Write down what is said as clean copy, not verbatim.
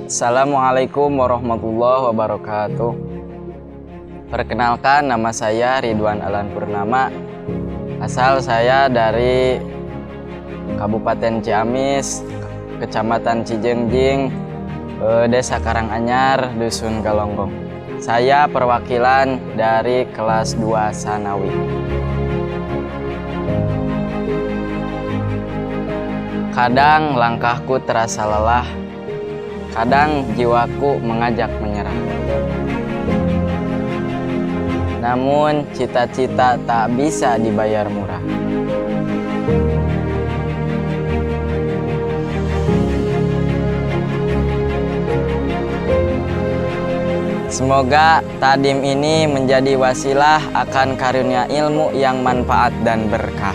Assalamualaikum warahmatullahi wabarakatuh. Perkenalkan, nama saya Ridwan Alan Purnama. Asal saya dari Kabupaten Ciamis, Kecamatan Cijengjing, Desa Karanganyar, Dusun Galonggong. Saya perwakilan dari kelas 2 Sanawi. Kadang langkahku terasa lelah, kadang jiwaku mengajak menyerah. Namun cita-cita tak bisa dibayar murah. Semoga Tadim ini menjadi wasilah akan karunia ilmu yang manfaat dan berkah.